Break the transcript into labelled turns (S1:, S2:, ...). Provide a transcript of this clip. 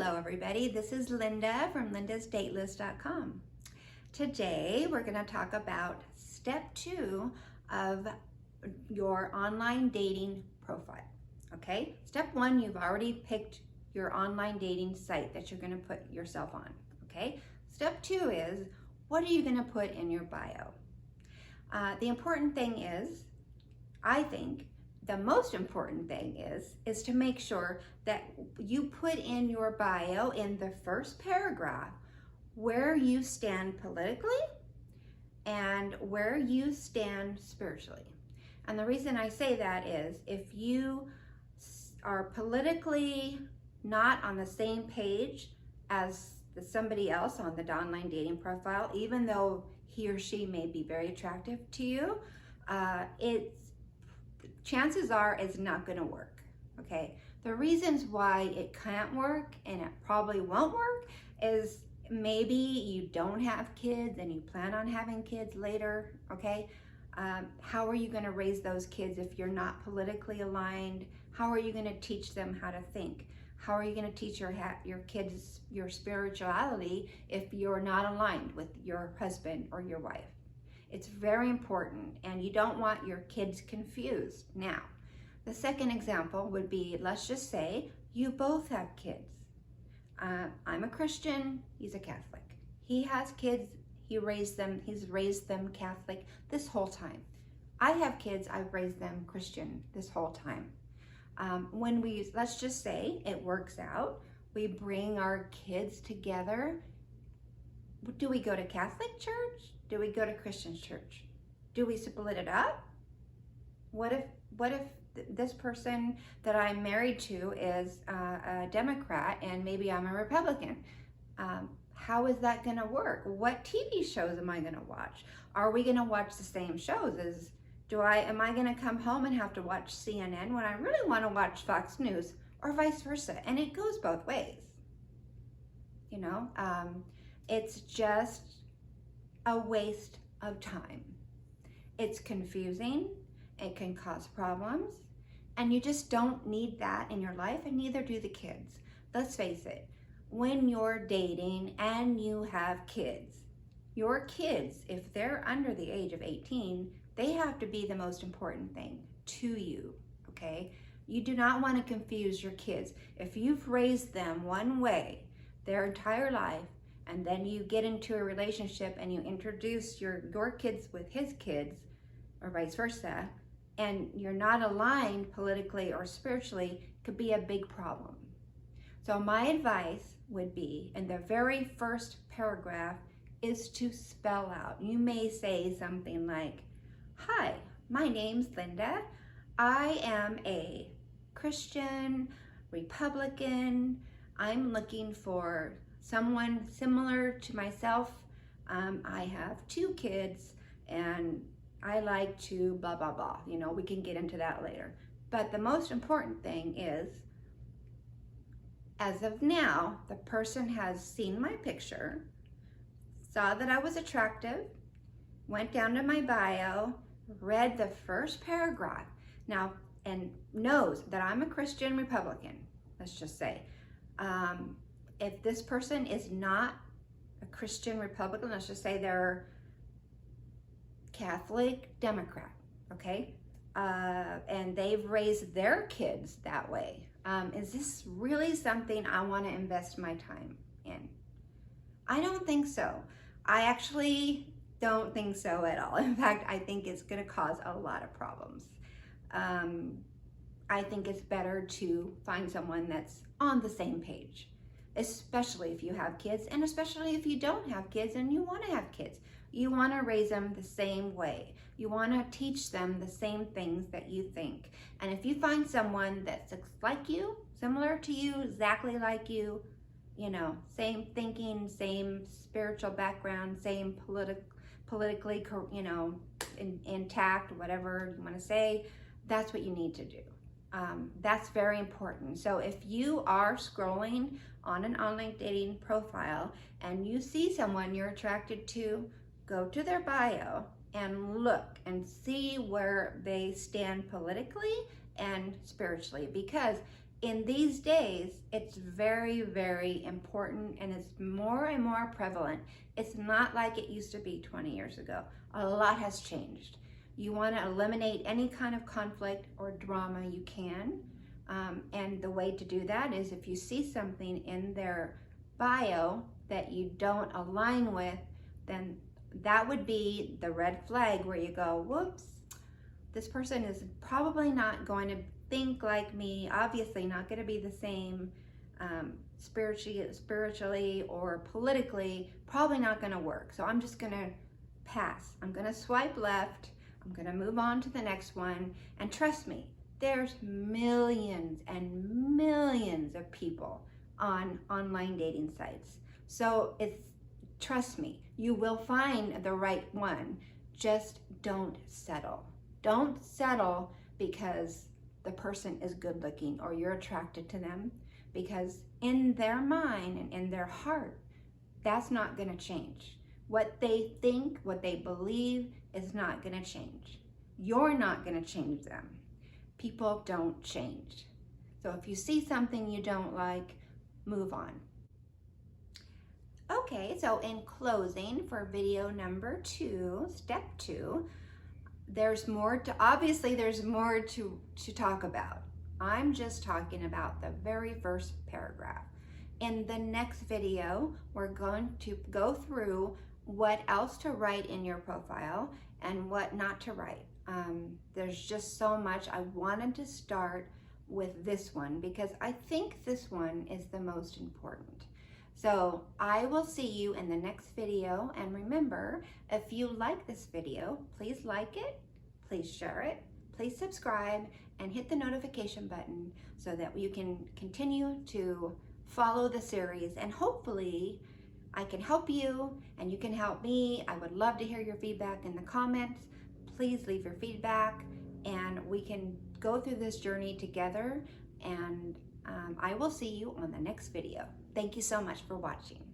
S1: Hello everybody, this is Linda from lindasdatelist.com. Today we're going to talk about step 2 of your online dating profile. Okay, step 1, you've already picked your online dating site that you're going to put yourself on. Okay, step 2 is, what are you going to put in your bio? The important thing is, I think, the most important thing is to make sure that you put in your bio in the first paragraph where you stand politically and where you stand spiritually. And the reason I say that is if you are politically not on the same page as somebody else on the online dating profile, even though he or she may be very attractive to you, chances are it's not going to work. Okay, the reasons why it can't work and it probably won't work is maybe you don't have kids and you plan on having kids later. Okay, how are you going to raise those kids if you're not politically aligned? How are you going to teach them how to think? How are you going to teach your kids your spirituality if you're not aligned with your husband or your wife? It's very important, and you don't want your kids confused. Now, the second example would be, let's just say you both have kids. I'm a Christian, he's a Catholic. He has kids, he's raised them Catholic this whole time. I have kids, I've raised them Christian this whole time. Let's just say it works out, we bring our kids together. Do we go to Catholic church? Do we go to Christian church? Do we split it up? What if this person that I'm married to is a Democrat and maybe I'm a Republican? How is that going to work? What TV shows am I going to watch? Are we going to watch the same shows? Am I going to come home and have to watch CNN when I really want to watch Fox News, or vice versa? And it goes both ways. You know, it's just a waste of time. It's confusing, it can cause problems, and you just don't need that in your life, and neither do the kids. Let's face it, when you're dating and you have kids, your kids, if they're under the age of 18, they have to be the most important thing to you, okay? You do not want to confuse your kids. If you've raised them one way their entire life, and then you get into a relationship and you introduce your kids with his kids, or vice versa, and you're not aligned politically or spiritually, could be a big problem. So my advice would be, in the very first paragraph, is to spell out. You may say something like, "Hi, my name's Linda. I am a Christian, Republican. I'm looking for someone similar to myself. I have 2 kids and I like to blah, blah, blah." You know, we can get into that later. But the most important thing is, as of now, the person has seen my picture, saw that I was attractive, went down to my bio, read the first paragraph now, and knows that I'm a Christian Republican, let's just say. If this person is not a Christian Republican, let's just say they're Catholic Democrat, okay? And they've raised their kids that way. Is this really something I want to invest my time in? I don't think so. I actually don't think so at all. In fact, I think it's going to cause a lot of problems. I think it's better to find someone that's on the same page, especially if you have kids, and especially if you don't have kids and you want to have kids. You want to raise them the same way. You want to teach them the same things that you think. And if you find someone that's like you, similar to you, exactly like you, you know, same thinking, same spiritual background, same politically, you know, intact, whatever you want to say, that's what you need to do. That's very important. So if you are scrolling on an online dating profile and you see someone you're attracted to, go to their bio and look and see where they stand politically and spiritually, because in these days, it's very, very important, and it's more and more prevalent. It's not like it used to be 20 years ago. A lot has changed. You want to eliminate any kind of conflict or drama you can. And the way to do that is if you see something in their bio that you don't align with, then that would be the red flag where you go, whoops, this person is probably not going to think like me, obviously not going to be the same spiritually or politically, probably not going to work. So I'm just going to pass. I'm going to swipe left. I'm going to move on to the next one. And trust me, there's millions and millions of people on online dating sites. So trust me, you will find the right one. Just don't settle. Don't settle because the person is good looking or you're attracted to them, because in their mind and in their heart, that's not going to change. What they think, what they believe is not going to change. You're not going to change them. People don't change. So if you see something you don't like, move on. Okay, so in closing for video number 2, step 2, there's more to talk about. I'm just talking about the very first paragraph. In the next video, we're going to go through what else to write in your profile and what not to write. There's just so much. I wanted to start with this one because I think this one is the most important. So I will see you in the next video. And remember, if you like this video, please like it, please share it, please subscribe, and hit the notification button so that you can continue to follow the series. And hopefully I can help you and you can help me. I would love to hear your feedback in the comments. Please leave your feedback and we can go through this journey together. And I will see you on the next video. Thank you so much for watching.